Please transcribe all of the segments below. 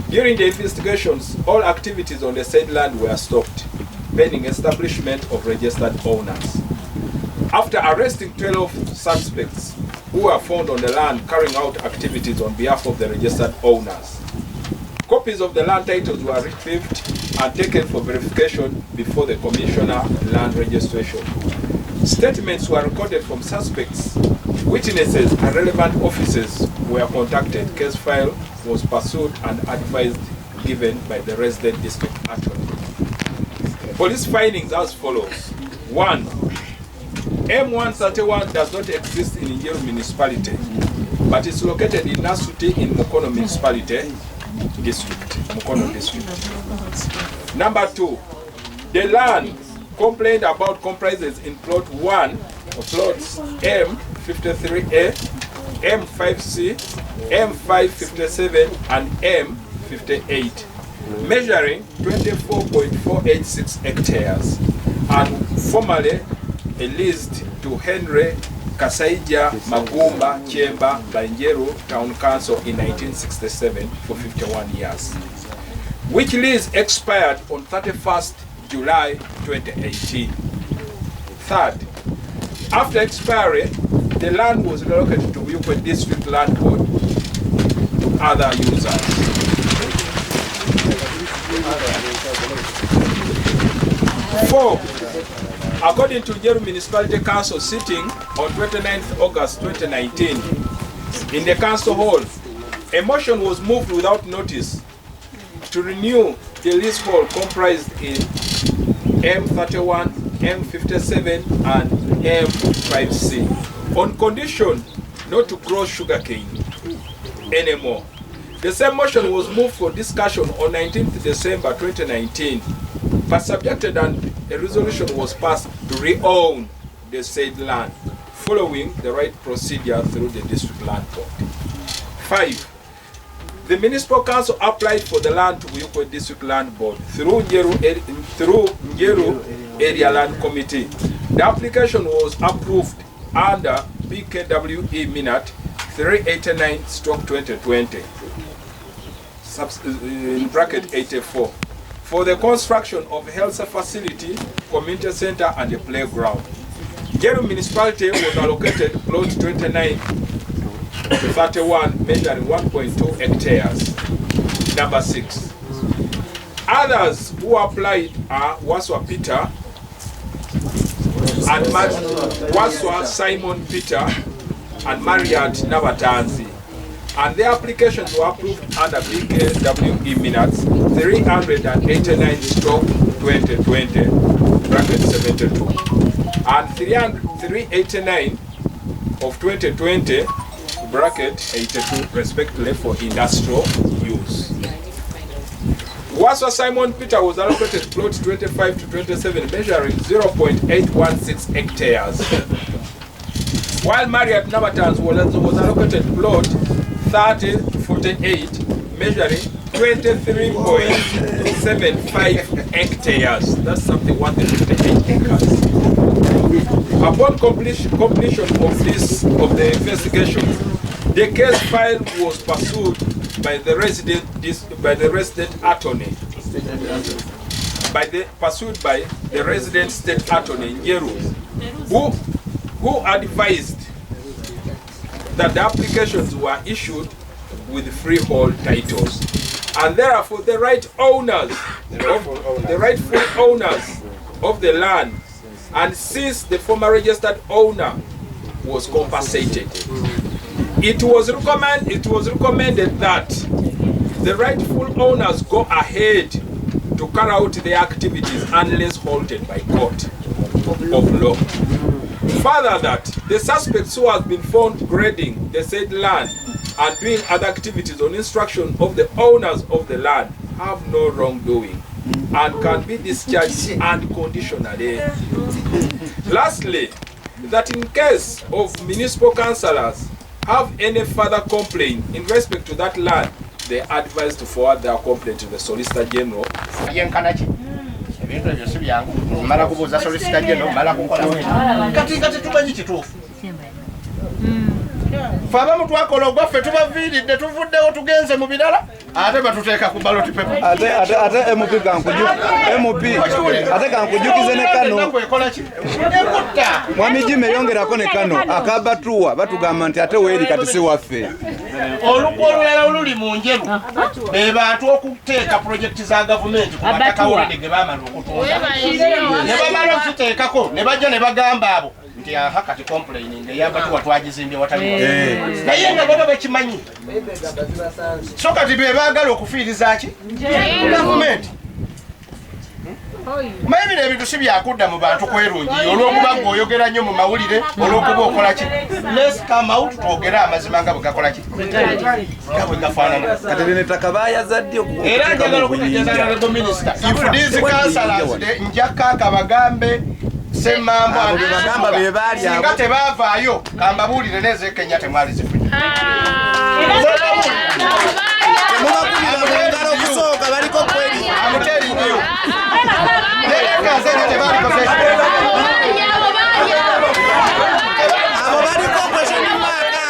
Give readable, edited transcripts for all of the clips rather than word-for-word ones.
During the investigations, all activities on the said land were stopped, pending establishment of registered owners. After arresting 12 suspects who were found on the land carrying out activities on behalf of the registered owners, copies of the land titles were retrieved and taken for verification before the Commissioner Land Registration. Statements were recorded from suspects, witnesses and relevant officers were contacted. Case file was pursued and advice given by the resident district attorney. Police findings as follows. 1. M131 does not exist in b'eNjeru municipality, but is located in Nasuti in Mukono municipality district. Mukono district. Number 2. The land complained about comprises in plot 1 or plots M53A, M5C, M557 and M58, measuring 24.486 hectares and formerly leased to Henry Kasaija Magumba Chemba b'eNjeru Town Council in 1967 for 51 years, which lease expired on 31st July 2018. Third, after expiry, the land was relocated to b'eNjeru District Land Board to other users. 4. According to b'eNjeru Municipality Council sitting on 29th August 2019, in the Council Hall, a motion was moved without notice to renew the leasehold comprised in M31, M57 and M5C on condition not to grow sugarcane anymore. The same motion was moved for discussion on 19th December 2019, but subjected and a resolution was passed to re-own the said land, following the right procedure through the District Land Court. 5. The Municipal Council applied for the land to b'eNjeru District Land Board through b'eNjeru Area Land Committee. The application was approved under BKWE Minute 389/2020, in bracket 84, for the construction of a health facility, community center and a playground. b'eNjeru Municipality was allocated plot 29 to 31, measuring 1.2 hectares. Number 6. Others who applied are Waswa Peter and Waswa Simon Peter and Marriott Nabatanzi, and their applications were approved under BKWE Minutes 389/2020, bracket 72, and 389 of 2020, bracket 82, respectively, for industrial use. Waswa Simon Peter was allocated plot 25 to 27, measuring 0.816 hectares, while Marriott Nabatans was allocated plot 30 to 48, measuring 23.75 hectares. That's something 158 acres. Upon completion of the investigation, the case file was pursued by the resident attorney, pursued by the resident state attorney b'eNjeru, who advised that the applications were issued with freehold titles, and therefore the rightful owners of the land, and since the former registered owner was compensated, it was recommended that the rightful owners go ahead to carry out their activities unless halted by court of law. Further, that the suspects who have been found grading the said land and doing other activities on instruction of the owners of the land have no wrongdoing and can be discharged unconditionally. Lastly, that in case of municipal councillors have any further complaint in respect to that land, they are advised to forward their complaint to the Solicitor General. Faba mutwakola ogwaffe tubaviiridde tuvuddewo tugenze mu birala ate batuteeka ku ballot paper. Ate MP kankujukize ne kano. Mwami Jimmy yongerako ne kano akabatuwa batugamba nti ate weeri kati si waffe. Oluku olulala oluli mu Njeru be bantu okuteeka projekiti za gavumenti ku mataka wulide ge baamala okutuuza. Ne bamala okuteekako ne bajja ne bagamba abo nti aha kati complaining ey'abatuwa twagizimbye watali naye nga baba bakimanyi. So kati be baagala okufiiriza ki gavumenti. Maybe ebintu si byakudda mu bantu kwerungi olw'okuba ng'oyogera nnyo mu mawulire olw'okuba okola ki. Let's come out twogere amazima nga bwe gakola ki nga bwe gafaanana. Kati n'ettaka baayazadde era njagala okutegeeza honorable minister if these councillors njakkaaka bagambe semmambo singa tebaavaayo kambabuulire n'ezeekenya temwali zifunye. temubakulira mu ngalo okusooka baliko kweri amuteringiyo abo baliko kweshenimaka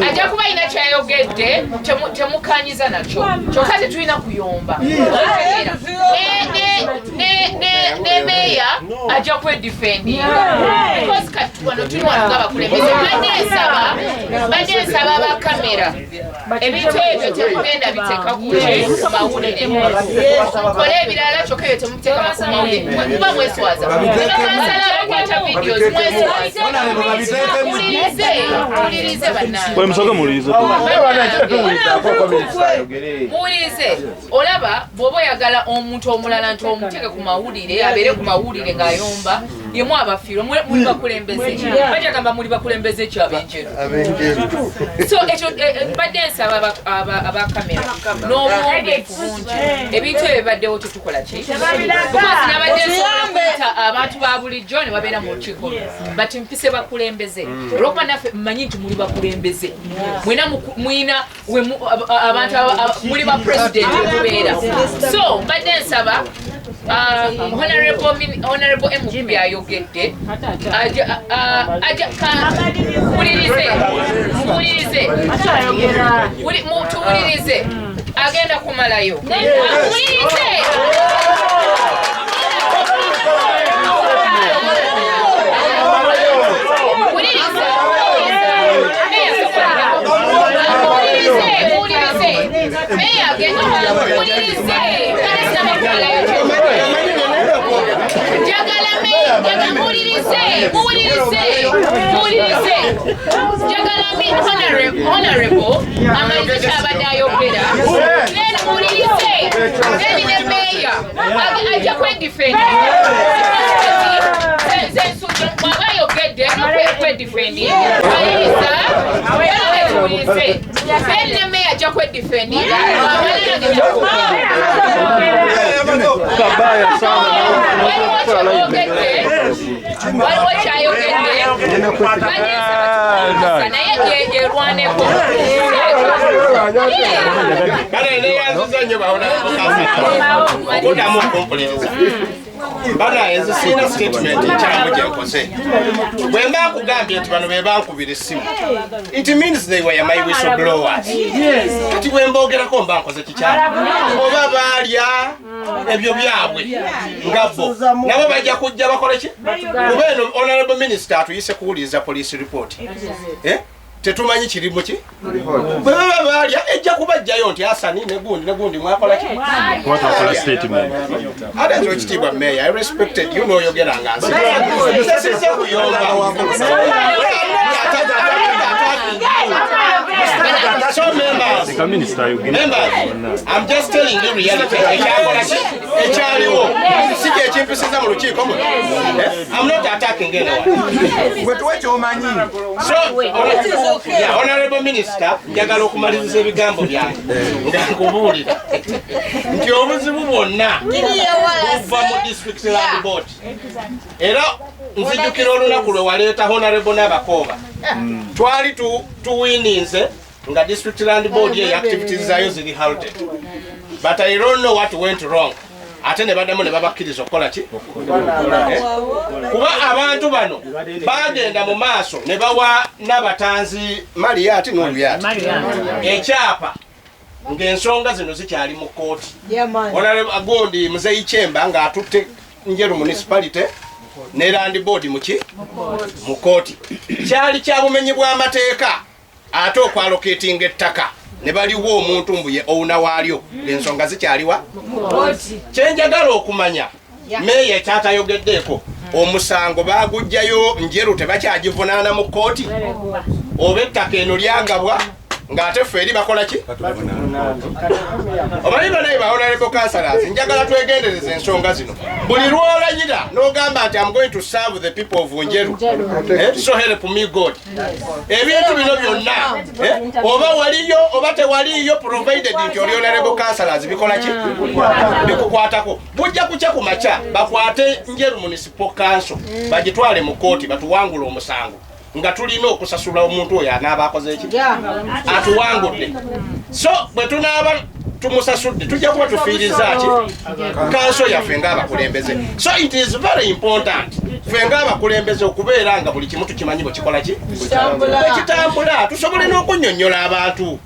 ajja kuba ina kyayogedde temukanyiza nakyo kyokka tetulina kuyomba ne meya ajja kwedifendinga because kati wano tuli wano ng'abakulembeze badde nsaba bakamera ebintu ebyo temugenda biteeka ku mawulire mukole ebirala kyokka ebyo temubiteeka ku mawulire kuba mweswaza nebakansala abakwata videos mweswaza mulirize muwulirize olaba bw'oba oyagala omuntu omulala nti omuteeke ku mawulire abeere ku mawulire ng'ayomba yemu abafiirwa muli bakulembeze bajagamba muli bakulembeze ekyo ab'enjeru so ekyo badde nsaba abakamera n'obuwombeefu bungi ebintu ebyo bibaddewo tetukola ki because nabadde nsobola okuyita abantu ba bulijjo ne babeera mu lukiiko bati mpise bakulembeze olwokuba naffe mmanyi nti muli bakulembeze mwina abantu muli ba president wemubeera so mbadde nsaba honorable MP ayogedde tuwulirize agenda kumalayo Honorable, amazita abadayogera. Then mulise, then the mayor, ajja kwedifendi. Mwaba yogedde, no kwedifendi. Maliriza, mulise, then the mayor ajja kwedifendi. Waliwo kyayogedde. Naye yerwaneko. Bana is a senior statement in China. When Mark Gambia to run away back with the sim, it means they were my whistleblowers. But you went Bogera come back as a teacher. Over Valia, and you Gabo. Now, by Jacob Java College, Honorable Minister to Issacool is a police report. Eh? Tetumanyi kirimuki baba ejja kubajjayo nti asani negundi mwakola ki mwakola statement ada ekitibwa mayor I respected you know yogeranga nsi sese kuyomba so members I'm just telling you reality ekyaliwo sije ekimpisiza mu lukiiko mu I'm not attacking anyone wetuwe kyomanyi so yeah, Honorable Minister, njagala okumaliriza ebigambo byange nga nkubuulira nti obuzibu bwonna buva mu district land board era nzijukira olunaku lwe waleeta Honorable n'abakooba twali tuwininze nga district land board ye activities zayo ziri halted but I don't know what went wrong ate ne baddamu ne babakkiriza okukola ki kuba abantu bano bagenda mu maaso ne bawa n'abatanzi maliyati n'oluyati ekyapa ng'ensonga zino zikyali mu kooti agondi muzeyi kyemba ng'atutte njeru munisipalite ne land board mu kooti kyali kya bumenyi bw'amateeka ate okwaloketinga ettaka ne baliwo omuntu mbuye owuna waalyo ng'ensonga zikyaliwa kyenjagala okumanya meeya kyatayogeddeeko omusango baagujjayo njeru tebakyagivunaana mu kooti oba ettaka eno lyagabwa ng'ate ffe eri bakola ki omanyi banaye ba honorable councillors njagala twegendereza ensonga zino buli lwolanyira n'ogamba nti I'm going to serve the people of Njeru so help me God ebintu bino byonna oba waliyo oba tewaliyo provided nti oli honorable councillors bikola ki bikukwatako bujja kuca ku maca bakwate Njeru municipal council bagitwale mu kooti batuwangula omusango nga tulina okusasula omuntu oyo anaaba akoze eki atuwangudde so bwe tunaaba tumusasudde tujja kuba tufiiriza ki kanso yaffe ng'abakulembeze so it is very important ffe ng'abakulembeze okubeera nga buli kimu tukimanyi bwe kikola ki ekitambula tusobole n'okunnyonnyola abantu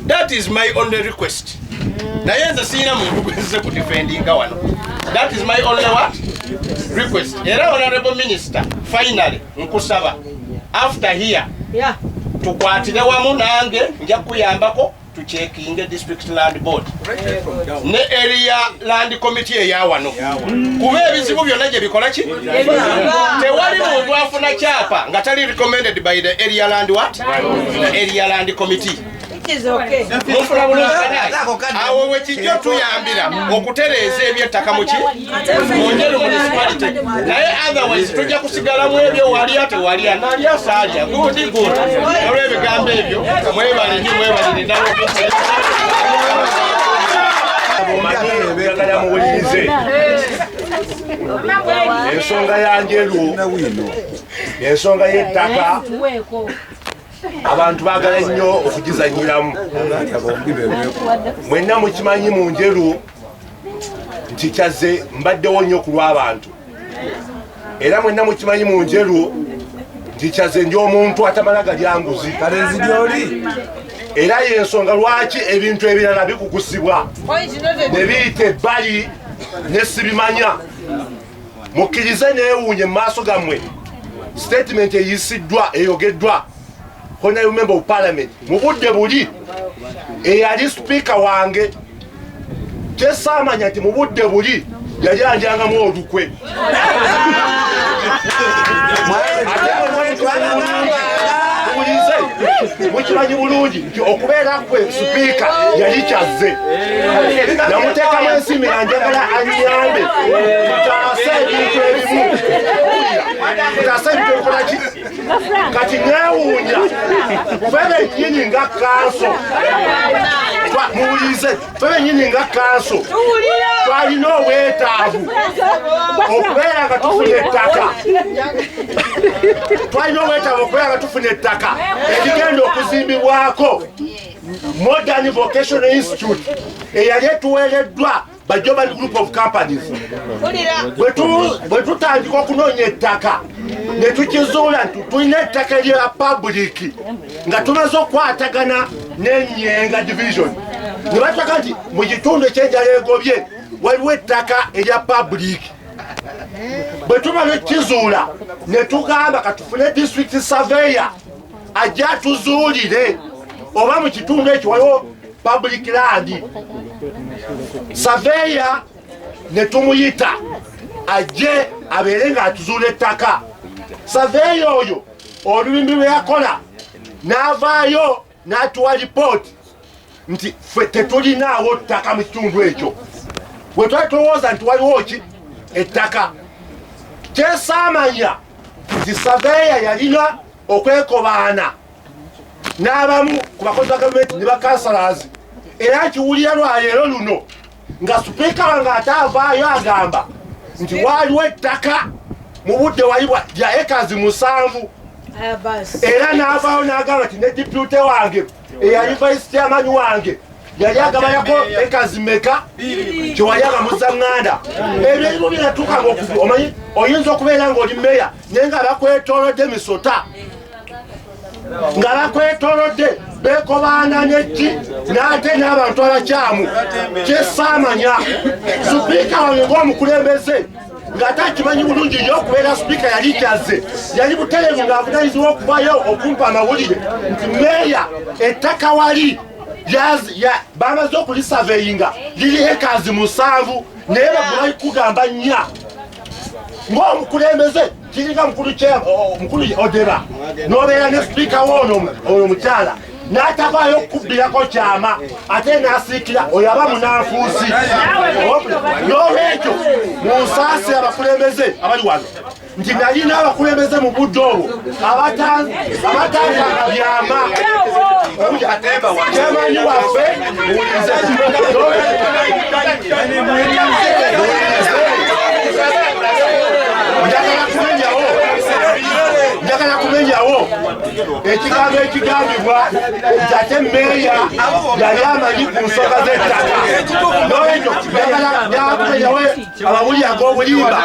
that is my only request naye nze siina muntu gwezze kudifendinga wano that is my only what request era honorable minister finally nkusaba after here tukwatire wamu nange nja kuyambako tuchekinge district land board ne area land committee eya wano kuba ebizibu byonna gye bikola ki tewali muntu afuna kyapa nga tali recommended by the area land what the area land committee mufuna bulungi awo wekijjo tuyambira okutereeza ebyettaka muki Njeru municipality naye otherwise tujja kusigalamu ebyo walya tewalya nalya saalya gudi olw'ebigambo ebyo mwebale nnyo mwebalire ddala njagala muwulirize ensonga ya Njeru ensonga y'ettaka abantu baagala nnyo okugizanyiramu mwenna mukimanyi mu Njeru nti kyaze mbaddewo nnyo ku lw'abantu era mwenna mukimanyi mu Njeru nti kyaze ndi omuntu atamala galya nguzi era y'ensonga lwaki ebintu ebirala bikukusibwa ne biyita ebbali ne sibimanya mukkirize neewuunye mu maaso gammwe statement eyisiddwa eyogeddwa Honorable Member of Parliament mu budde buli eyali speaker wange kyesaamanya nti mu budde buli yali anjangamu olukwe mukimanyi bulungi nti okubeera kwe sipiika yali kyazze namuteekamu ensimu yanjagala anyambe tutaase ebintu ebimu tutaase ebintu ebikolaki kati neewuunya febe nyini nga kanso muwulize febe nyini nga kanso twalina obwetaavu okubeera nga tufuna ettaka twalina obwetaavu okubeera nga tufuna ettaka erigenda okuzimbibwako Modern Vocational Institute eyali etuweereddwa ba Joban Group of Companies. Bwe tutandika okunoonya ettaka ne tukizuula nti tulina ettaka erya public nga tumaze okukwatagana n'Ennyenga division ne batulaga nti mu kitundu ekyenjala egobye waliwo ettaka erya public. Bwe tumala okukizuula ne tugamba katufune district surveyor ajja tuzuulire oba mu kitundu ekyo waliwo public land. Surveyor ne tumuyita ajje abeere nga atuzuula ettaka. Surveyor oyo olulimi lwe yakola n'avaayo n'atuwa report nti ffe tetulinaawo ttaka mu kitundu ekyo. Bwe twali tulowooza nti waliwo ki ettaka kyesaamanya nti surveyor yalina okwekobaana n'abamu ku bakozi ba gavumenti ne bakansalazi era nkiwulira lwaleero luno nga sipiika wange ataavaayo agamba nti waaliwo ettaka mu budde walibwa lya ekazi 7 era n'avaayo n'agamba nti ne dipute wange eyali vice chairman wange yali agabayako ekazi meka kyewali agamuza ŋŋanda. Ebyo ebimu binatuuka ngaokuvu omanyi oyinza okubeera ng'oli meya naye nga bakwetoolodde misota nga bakwetoolodde beekobaana neki n'ate n'abantu abakyamu kyesaamanya. Sipiika wange ng'omukulembeze ng'ate akimanyi bulungi nnyo okubeera sipiika yali kyazze yali butereevu ng'avunanyizibwa okuvayo okumpa amawulire nti meeya ettaka wali bamaze okulisurveyinga liri ekazi 7 naye bagula kugamba 4 ng'omukulembeze kiringa mukulu odeba n'obeera ne sipiika woono omukyala n'atavaayo okubbirako kyama ate n'asiikira oyo aba munanfuusi. N'olwekyo munsaasi abakulembeze abali wano nti nalina abakulembeze mu budde obwo abatanganga byama kyamanyi waffe njagala kumenyawo ekigambo ekigambibwa nti ate meeya yali amanyi ku nsonga z'ettaka. N'olwekyo njagala kumenyawo amawulire ag'obulimba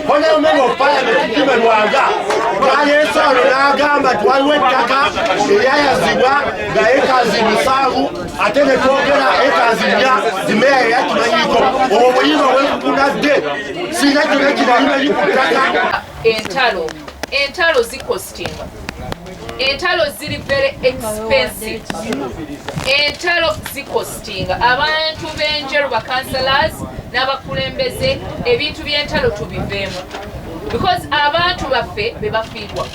Honorable Member of Parliament Jimmy Lwanga ng'aleese wano n'agamba nti waliwo ettaka eryayazibwa nga ekazi 7 ate ne twogera ekazi 4 zimeeya yakimanyiiko. Obwo bulimba bwebutunadde sirina kyonna kirimanyi ku ttaka. Entalo zikostinga. Entalo ziri very expensive. Entalo zikostinga. Abantu b'Enjeru ba councillors n'abakulembeze ebintu by'entalo tubiveemu. Because abantu baffe be bafiirwa.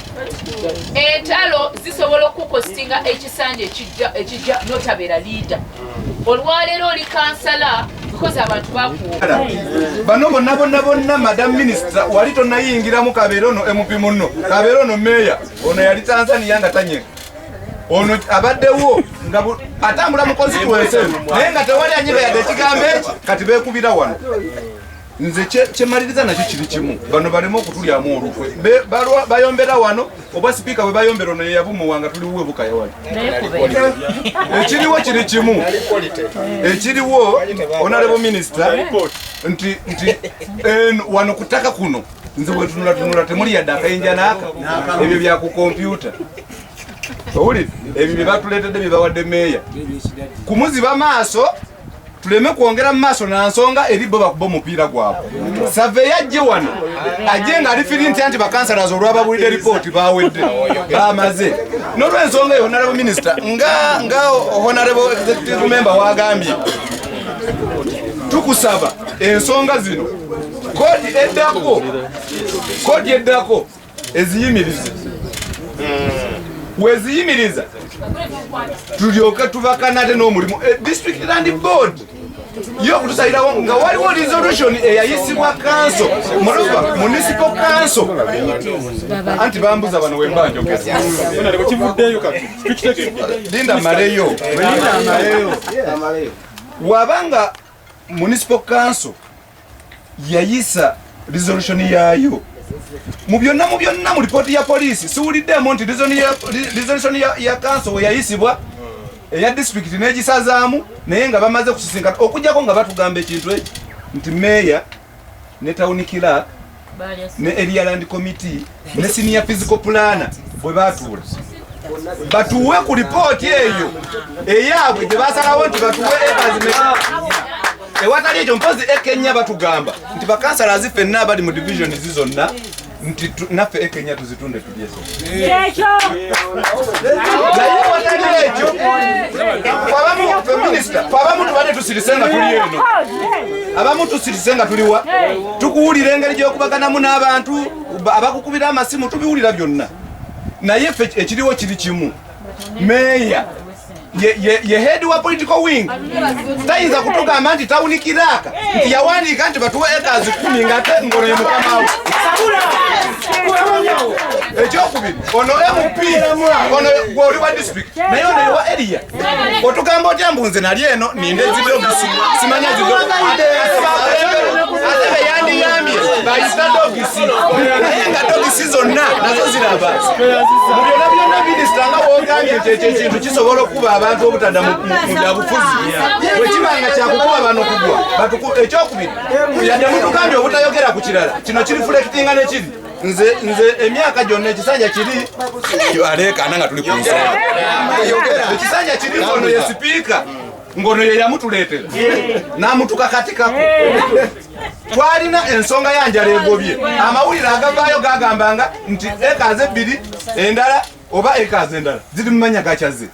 Entalo zisobola okukostinga ekisanja ekijja notabeera leader. Olwaleero oli kansala because abantu bakuwa. Bano bonna Madam Minister wali tonnayingiramu kabeera ono MP munno kabeera ono meeya ono yali Tanzania nga tanyega ono abaddewo nga atambula mu constituency naye nga tewali anyiba yadde ekigambo eki kati beekubira wano. Nze kyemaliriza nakyo kiri kimu bano baleme okutulyamu olukwe bayombera wano oba sipiika bwe bayombera ono yeyavumuwa nga tuliwo ebukaya wali ekiriwo kiri kimu ekiriwo Honorable Minister nti wano ku ttaka kuno nze bwe tunula temuli yadde akayinja n'aka ebyo bya ku kompyuta owulire ebyo bye batuleetedde bye bawadde meeya kumuziba maaso tuleme kwongera mu maaso na nsonga eri bo bakuba omupiira gwabwe. Survey ajje wano ajje nga alifiri nti bakansalazi olwababulidde ripooti bawedde bamaze n'olw'ensonga eyo Honorable Minister nga Honorable Executive Member wagambye tukusaba ensonga zino kodi eddako eziyimirize weziyimiriza tulyoke tubakanate n'omulimu district land board yo kutusalirawo nga waliwo resolution eyayisibwa kanso muloba municipal council anti bambuza bano wembanjogeza linda maleyo wabanga municipal council yayisa resolution yayo mu byonna mu report ya police siwuliddemu nti resolution ya council weyayisibwa eya district negisazaamu naye nga bamaze kusisinkana okujjako nga batugamba ekintu ekyo nti meya ne town clerk ne area land committee ne senior physical planner bwe batuula batuwe ku report eyo eyabwe gye basalawo nti batuwe ekazimeka ewatali ekyo mpozi ekenya batugamba nti bakansala ffenna abali mu division zizonna nti naffe ekenya tuzitunde tulyeso naye watali ekyo abamu tubadde tusirisenga tuli eno abamu tusirisenga tuliwa tukuwulira engeri gy'okubaganamu n'abantu abakukubira amasimu tubiwulira byonna naye ffe ekiriwo kiri kimu meya ye head wa political wing tayinza kutugamba nti town clerk nti yawandiika nti batuwe ekazi 10 ngate ngono ye mukama we ekyokubiri ono MP ono gwoli wa district naye ono ye wa area otugamba otya mbunze nali eno ninde zidogisi simanya zidogisi ate yandiyambye bayita dogisi naye nga dogisi zonna nazo ziraba mu byonna minisita nga wogambye nti ekyo ekintu kisobola okuba abantu obutadda mu byabufuzi bwe kibanga kyakukuba bano kugwa ekyokubiri yadde mutugambye obutayogera ku kirala kino kirifulekitinga nekiri nze emyaka gyonna ekisanja kiri aleekaana nga tuli ku nsonga ekisanja kiri ngono ye sipiika ngono ye yamutuleetera n'amutukakatikako twalina ensonga yanjala egobye amawulire agavaayo gagambanga nti ekazi 2 endala oba ekazi endala ziri mu manya gakyaze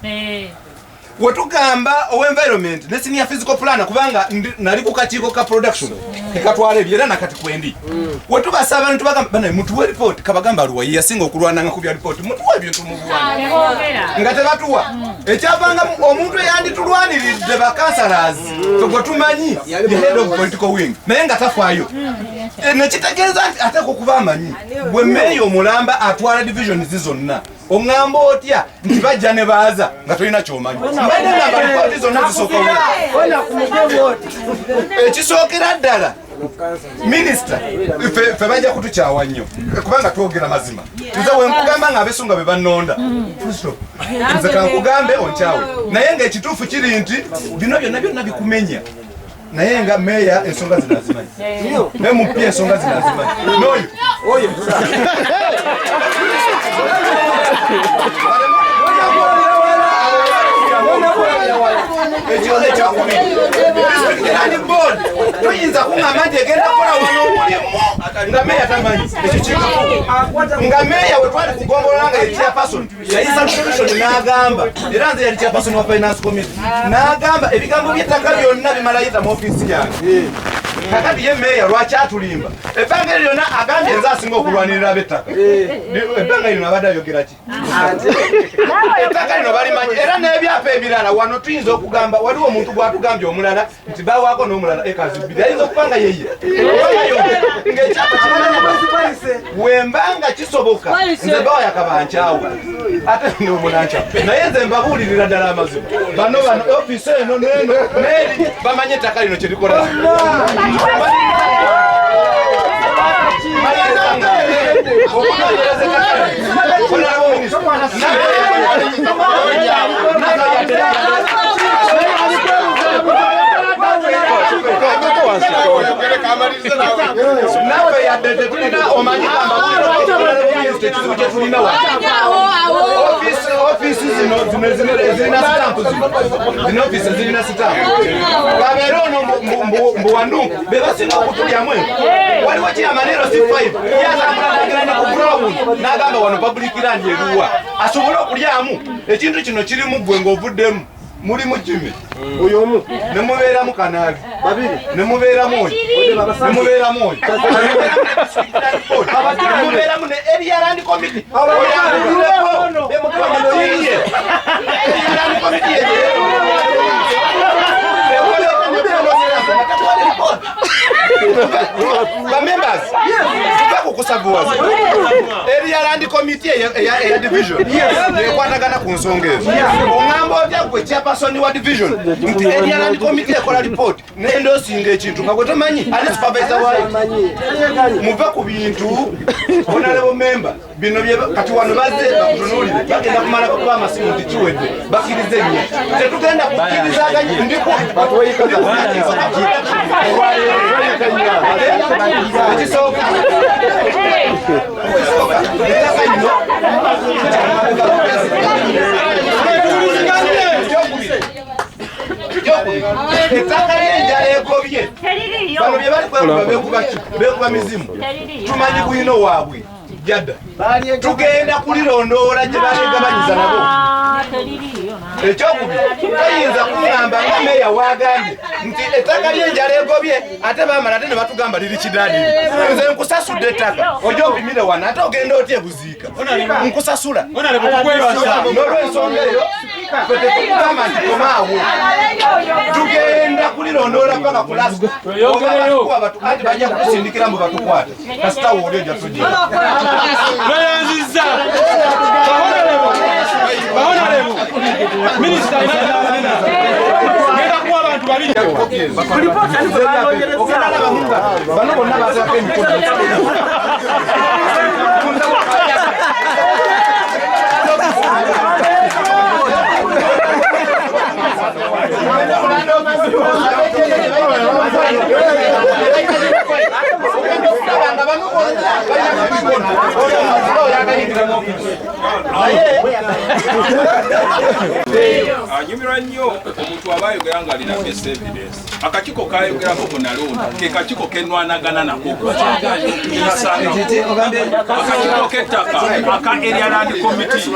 wetugamba owenvironment ne senior physical planner kubanga nali ku kakiiko ka production ekatwala ebyera nakati kwendi wetubasaba abantu bagamba bana mutuwe report kabagamba aluwa yasinga okulwana nga kubya report mutuwe ebintu mubwana nga tebatuwa ekyavanga omuntu eyanditulwaniridde bakansalazi tugwe tumanyi the head of political wing naye nga tafaayo nekitegeeza nti ate kukuba amanyi bwe meeyo omulamba atwala division zizonna oŋŋamba otya nti bajja ne baaza nga tolina kyomanyi mbadde ngamba ripoti zonna zisooka ekisookera ddala minisita ffe bajja kutukyawa nnyo kubanga twogera mazima nze wenkugamba nga abesunga be bannonda nze kankugambe onkyawe naye ng'ekituufu kiri nti bino byonna bikumenya naye nga meya ensonga zinazimanyi MP ensonga zinazimanyi n'oyo toyinza kuŋŋamba nti egenda kukola wano omulimu nga meya tamanyi nga meya wetwali kugombolola nga ye chairperson yayisa resolution n'agamba era nze yali chairperson wa finance committee n'agamba ebigambo by'ettaka byonna bimalayita mu ofiisi yange kakati ye meya lwaki atulimba ebbanga lyonna agambye nze asinga okulwanirira ab'ettaka ebbanga lino abadde ayogera ki ettaka lino balimanyi era n'ebyapa ebirala wano tuyinza okugamba waliwo omuntu gwatugambye omulala nti bawaako n'omulala ekazi 2 ayinza okuba nga yeye ng'ekyapa wembanga kisoboka nze bawaya kabankyawe ate nomunankyawe naye nze mbabuulirira ddala amazima bano ofiisi eno n'eno n'eri bamanye ettaka lino kyerikola nawe yadde tulina omanyi ekizibu kye tulina ofiisi zino zirina sitampu zino ofiisi zirina sitampu kabeera ono mbuwandu be basinga okutulyamu waliwo kyamanyi si 5 yazamulagera ne ku ground n'agamba wano public land eruwa asobole okulyamu ekintu kino kirimu gwe ng'ovuddemu muli mujimi oyo omu ne mubeeramu kanaali babiri ne mubeeramu oyo ne mubeeramu oyo ne mubeeramu ne area land committee members kukusaguwaza area land committee ya division yekwatagana ku nsonga ezo oŋŋamba otya gwe chairperson wa division nti area land committee ekola report nendosinga ekintu nga gwe tomanyi ali supervisor wayo muve ku bintu honorable member bino kati wano bazze bakutunuulire bagenda kumala kuba amasimu nti kiwedde bakkirize nnyo tetugenda kukkirizaganya ndiku ekisooka ettaka ly'enjala egobye bano bye bali kwekuba bekuba mizimu tumanyi bwino waabwe jadda tugenda kulirondoola gye balegabanyiza nabo ekyokubiri tayinza kuŋŋamba nga meeya waagambye nti ettaka ly'enjala egobye ate baamala ate ne batugamba liri kidaadiri nze nkusasudde ettaka ojja opimire wano ate ogenda otya ebuziika nkusasula n'olwensonga eyo fe tetukugamba nti komaawo tugenda kulirondoola paka kulasika anti bajja kutusindikira mu batukwata kasitawo oli ojja tujja Minister ngenda kuwa abantu babiri bano bonna basako emikono anyumirwa nnyo omuntu aba ayogera nga alina best evidence. Akakiiko kayogerako mu nalonda ke kakiiko kenwanagana nako akakiiko k'ettaka aka area land committee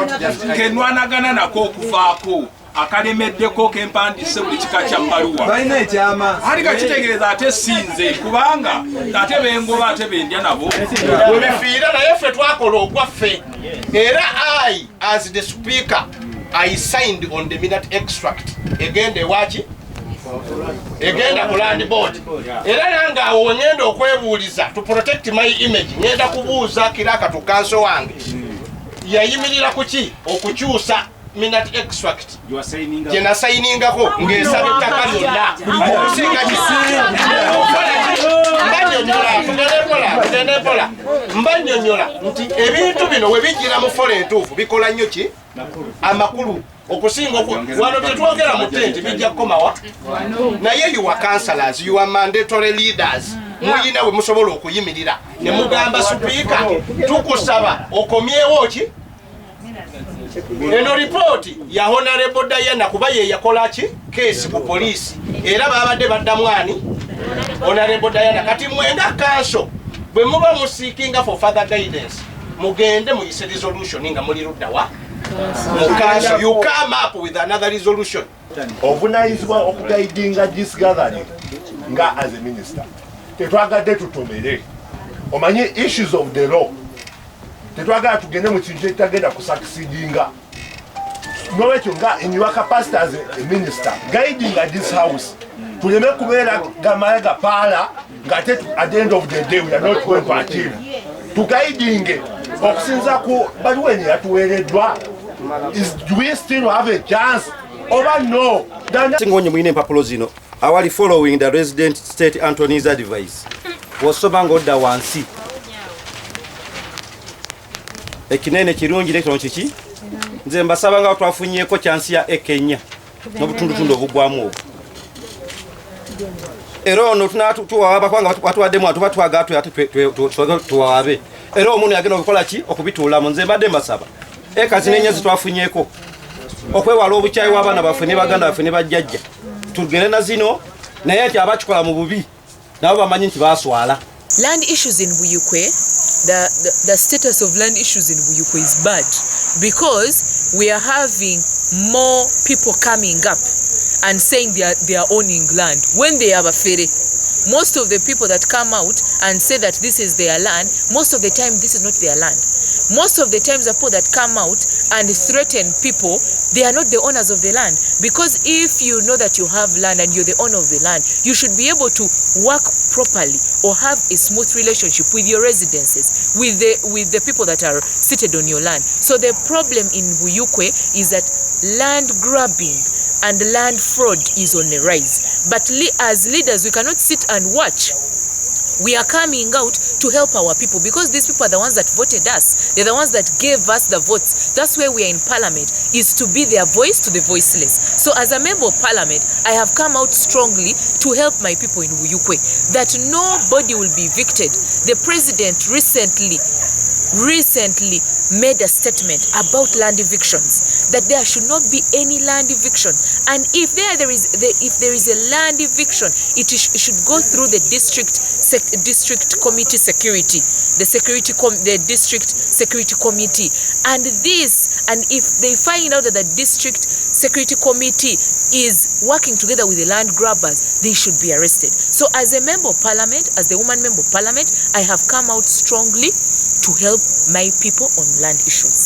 kenwanagana nako okuvaako akalemeddeko kempandise buli kika kya bbaluwa balina ekyama ali kakitegeeza ate sinze kubanga ate bengoba ate bendya nabo webifiira naye ffe twakola ogwaffe era I as the speaker I signed on the minute extract egenda ewaki egenda ku land board era nange awo ngenda okwebuuliza to protect my image ngenda kubuuza kiraka tu kanso wange yayimirira kuki okukyusa minute extract gye nasayiningako ng'esaba ettaka lyonna okusinga mbanyonyola nti ebintu bino we bijjira mu fola entuufu bikola nnyo ki amakulu okusinga wano tetwogera mu tenti bijja kukomawa naye you are councillors, you are mandatory leaders muyina we musobola okuyimirira ne mugamba sipiika tukusaba okomyewo ki eno ripooti ya Honorable Diana kuba ye yakola ki keesi ku poliisi era babadde baddamu ani Honorable Diana kati mwenga kanso bwe muba musiikinga for further guidance mugende muyise resolution nga muli ludda wa mukanso you come up with another resolution obunayizibwa okugaidinga this gathering nga as a minister tetwagadde tutomere omanyi issues of the law tetwagala tugende mu kintu ekitagenda kusucceedinga nolwekyo nga in your capacity as a minister guiding at this house tuleme kubeera gamala gapaala nga ate at the end of the day we are not going to achieve tuguidinge okusinza ku baliwenye yatuweereddwa do we still have a chance oba no singonye mwine empapulo zino awali following the resident state Anthony's advice wasoma ngodda wansi ekinene kirungi nekitono kiki nze mbasaba nga twafunyeeko kyansi ya ekenya n'obutundutundu obugwamu obwo era ono tunatuwaba kwanga batuwaddemu atuba twagala tuwabe era omuntu yagenda okukola ki okubituulamu nze mbadde mbasaba eka zinenya zitwafunyeeko okwewala obukyayi w'abaana baffe ne baganda baffe ne bajjajja tugende na zino naye nti abakikola mu bubi nabo bamanyi nti baswala. Land issues in Buyukwe, the status of land issues in Buyukwe is bad because we are having more people coming up and saying they are owning land when they have a ferry. Most of the people that come out and say that this is their land, most of the time this is not their land. Most of the times the people that come out and threaten people, they are not the owners of the land. Because if you know that you have land and you're the owner of the land, you should be able to work properly or have a smooth relationship with your residences, with the people that are seated on your land. So the problem in Buyukwe is that land grabbing and land fraud is on the rise. But as leaders, we cannot sit and watch. We are coming out to help our people because these people are the ones that voted us. They're the ones that gave us the votes. That's where we are in parliament, is to be their voice to the voiceless. So as a member of parliament, I have come out strongly to help my people in Buyukwe, that nobody will be evicted. The president recently made a statement about land evictions, that there should not be any land eviction, and if there is a land eviction, it should go through the district committee security, the district security committee, and if they find out that the district security committee is working together with the land grabbers, they should be arrested. So as a member of parliament, as the woman member of parliament, I have come out strongly to help my people on land issues.